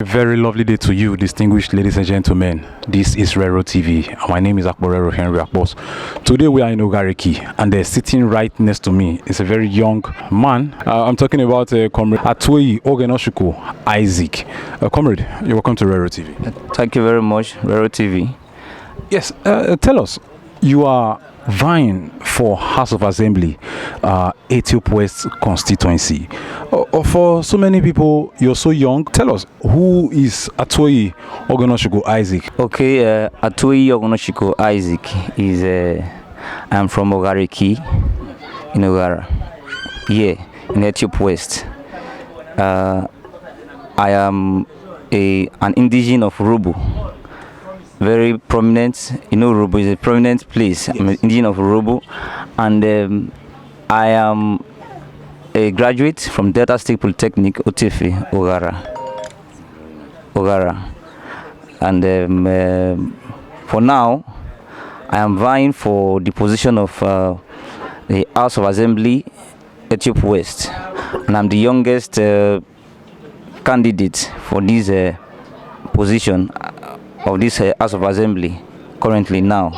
A very lovely day to you, distinguished ladies and gentlemen. This is Rero TV. My name is Rero Henry Akbos. Today we are in Ogariki, and sitting right next to me is a very young man. I'm talking about Comrade Atueyi Ogenoshuko Isaac. Comrade, you're welcome to Rero TV. Thank you very much, Rero TV. Yes, tell us, you are vying for House of Assembly, Ethiope West Constituency. For so many people, you're so young. Tell us, who is Atueyi Ogenoshuko Isaac? Okay, Atueyi Ogenoshuko Isaac is, I'm from Ogariki, in Ogara, in Ethiope West. I am an indigenous of Rubu. Very prominent, Rubu is a prominent place. Yes. I'm an indigenous of Rubu, and I am a graduate from Delta State Polytechnic, Ethiope, Ogara. And for now, I am vying for the position of the House of Assembly, Ethiope West, and I'm the youngest candidate for this position of this House of Assembly currently now.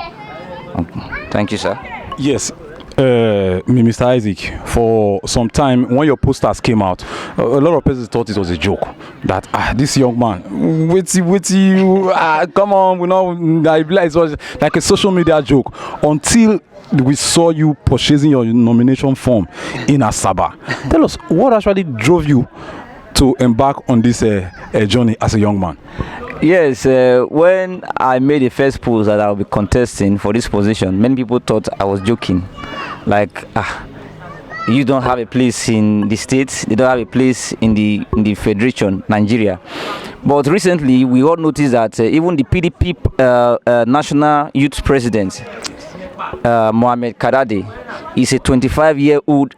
Thank you, sir. Yes, Mr. Isaac, for some time when your posters came out, a lot of persons thought it was a joke that this young man, wait you, come on, we know, it was like a social media joke until we saw you purchasing your nomination form in Asaba. Tell us, what actually drove you to embark on this journey as a young man? Yes, when I made the first post that I'll be contesting for this position, many people thought I was joking. Like, you don't have a place in the states, you don't have a place in the Federation, Nigeria. But recently, we all noticed that even the PDP National Youth President, Mohamed Kadade, is a 25-year-old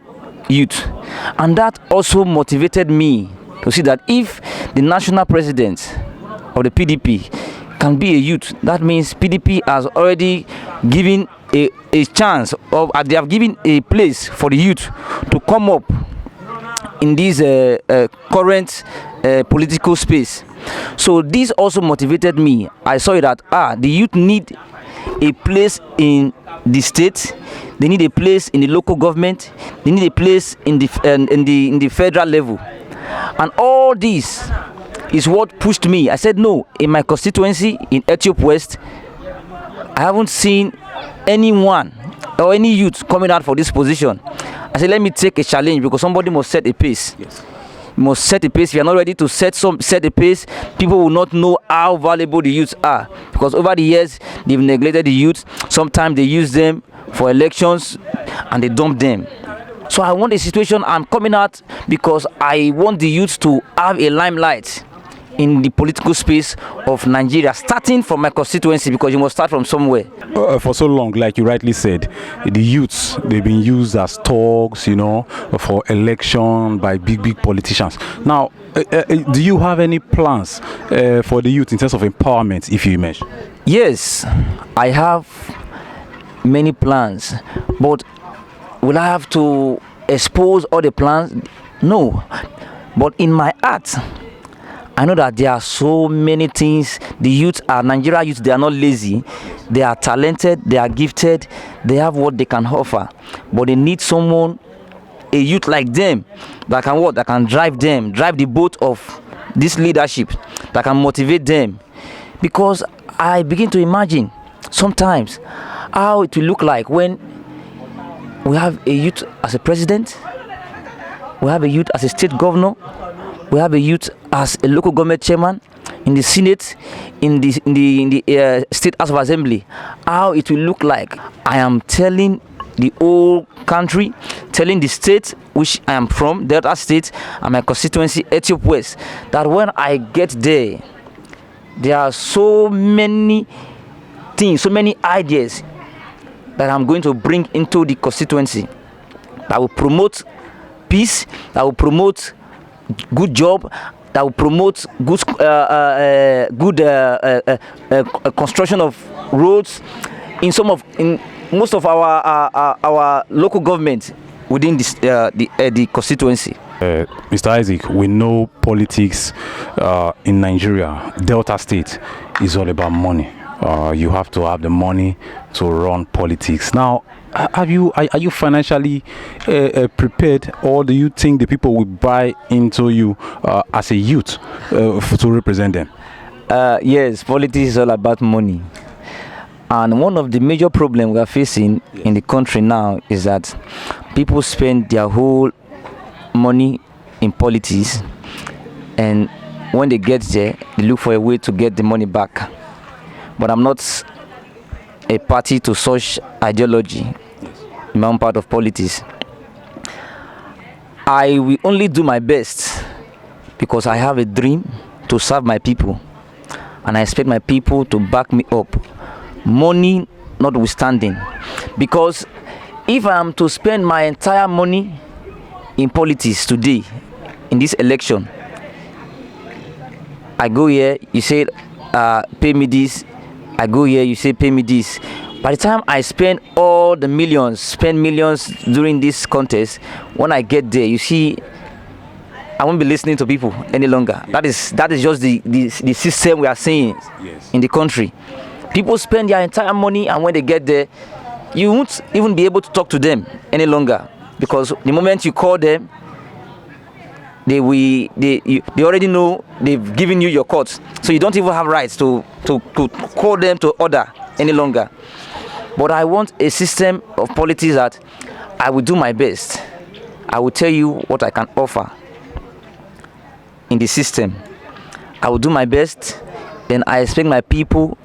youth. And that also motivated me to see that if the national president of the PDP can be a youth, that means PDP has already given a chance of, they have given a place for the youth to come up in this current political space. So this also motivated me. I saw that the youth need a place in the state, they need a place in the local government, they need a place in the federal level, and all this is what pushed me. I said, no, in my constituency in Ethiope West, I haven't seen anyone or any youth coming out for this position. I said, let me take a challenge, because somebody must set a pace. Yes. You must set a pace. If you are not ready to set a pace, people will not know how valuable the youths are, because over the years they've neglected the youth. Sometimes they use them for elections and they dump them. So I want a situation. I'm coming out because I want the youth to have a limelight in the political space of Nigeria, starting from my constituency, because you must start from somewhere. For so long, like you rightly said, the youths, they've been used as thugs, for election by big politicians. Now, do you have any plans for the youth in terms of empowerment, if you imagine? Yes, I have many plans, but will I have to expose all the plans? No, but in my heart, I know that there are so many things. The youth are Nigeria youth. They are not lazy. They are talented. They are gifted. They have what they can offer. But they need someone, a youth like them, that can what? That can drive them, drive the boat of this leadership, that can motivate them. Because I begin to imagine sometimes how it will look like when we have a youth as a president, we have a youth as a state governor, we have a youth as a local government chairman, in the Senate, in the State House of Assembly. How it will look like. I am telling the whole country, telling the state which I am from, Delta State, and my constituency, Ethiope West, that when I get there, there are so many things, so many ideas that I'm going to bring into the constituency that will promote peace, that will promote good job, that will promote good construction of roads in most of our local government within this, the constituency. Mr. Isaac, we know politics in Nigeria, Delta State, is all about money. You have to have the money to run politics. Now, are you financially prepared, or do you think the people will buy into you as a youth to represent them? Yes, politics is all about money. And one of the major problems we are facing in the country now is that people spend their whole money in politics, and when they get there, they look for a way to get the money back. But I'm not a party to such ideology in my own part of politics. I will only do my best because I have a dream to serve my people, and I expect my people to back me up, money notwithstanding. Because if I am to spend my entire money in politics today, in this election, I go here, you say pay me this, I go here, you say pay me this. By the time I spend all the millions, spend millions during this contest, when I get there, you see, I won't be listening to people any longer. That is just the system we are seeing in the country. People spend their entire money, and when they get there, you won't even be able to talk to them any longer, because the moment you call them, they already know they've given you your court, so you don't even have rights to call them to order any longer. But I want a system of politics that I will do my best. I will tell you what I can offer in the system. I will do my best, then I expect my people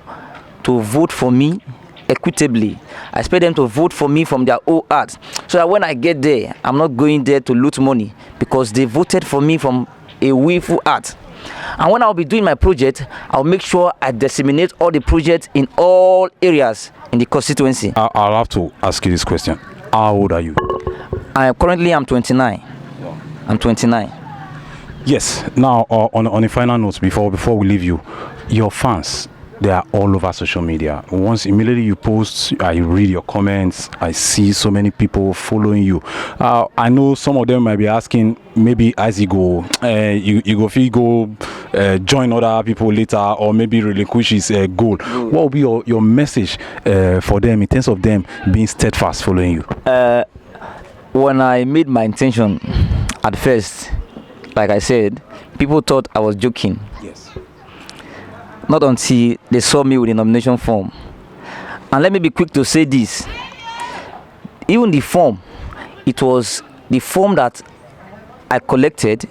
to vote for me equitably. I expect them to vote for me from their own heart, so that when I get there, I'm not going there to loot money, because they voted for me from a willful heart. And when I'll be doing my project, I'll make sure I disseminate all the projects in all areas in the constituency. I'll have to ask you this question. How old are you? I'm 29. I'm 29. Yes. Now, on a final note, before we leave you, your fans, they are all over social media. Once immediately you post, I read your comments, I see so many people following you. I know some of them might be asking, maybe as you go join other people later, or maybe relinquish his goal. What will be your message for them in terms of them being steadfast following you? When I made my intention at first, like I said, people thought I was joking. Yes. Not until they saw me with the nomination form. And let me be quick to say this. Even the form, it was the form that I collected.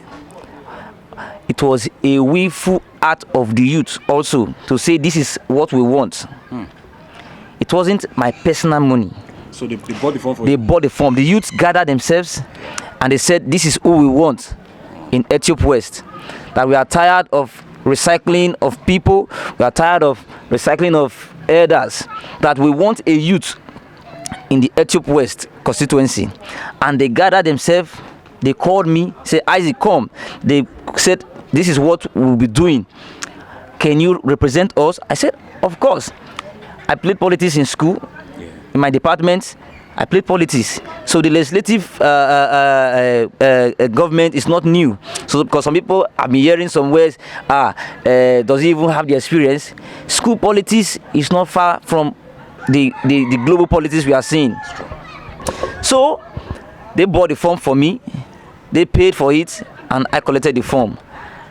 It was a willful act of the youth also to say this is what we want. It wasn't my personal money. So they bought the form for you? They bought the form. The youth gathered themselves and they said this is who we want in Ethiope West. That we are tired of recycling of people, we are tired of recycling of elders, that we want a youth in the Ethiope West constituency. And they gathered themselves, they called me, said, Isaac, come. They said, this is what we'll be doing. Can you represent us? I said, of course. I played politics in school, in my department. I played politics, so the legislative government is not new. So because some people have been hearing some words, does he even have the experience? School politics is not far from the global politics we are seeing. So they bought the form for me, they paid for it, and I collected the form.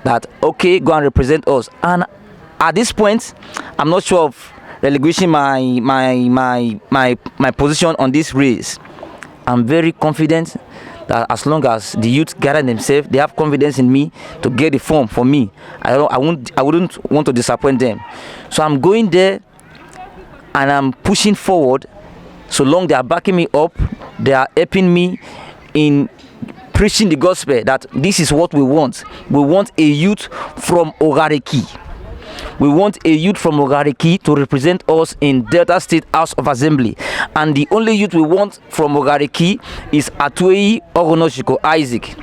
That okay, go and represent us. And at this point, I'm not sure of relinquishing my position on this race. I'm very confident that as long as the youth gather themselves, they have confidence in me to get the form for me. I wouldn't want to disappoint them. So I'm going there and I'm pushing forward. So long they are backing me up, they are helping me in preaching the gospel that this is what we want. We want a youth from Ogareki. We want a youth from Ogareki to represent us in Delta State House of Assembly. And the only youth we want from Ogareki is Atueyi Ogonoshiko Isaac.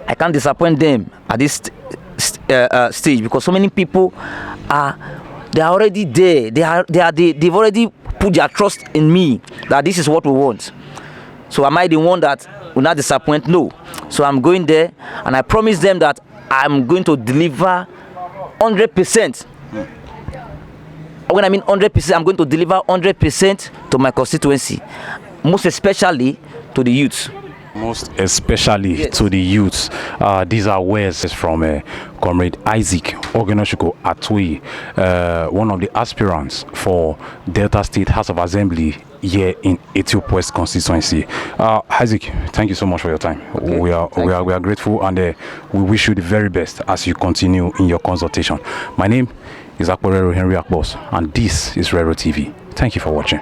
I can't disappoint them at this stage, because so many people they are already there. They've already put their trust in me that this is what we want. So am I the one that will not disappoint? No. So I'm going there, and I promise them that I'm going to deliver 100%. When I mean 100%, I'm going to deliver 100% to my constituency, most especially to the youth. Most especially Yes. to the youths. These are words from Comrade Isaac Ogenoshuko Atueyi, one of the aspirants for Delta State House of Assembly here in Ethiope West Constituency. Isaac, thank you so much for your time. Okay. We are grateful, and we wish you the very best as you continue in your consultation. My name is Rero Henry Akbos, and this is Rero TV. Thank you for watching.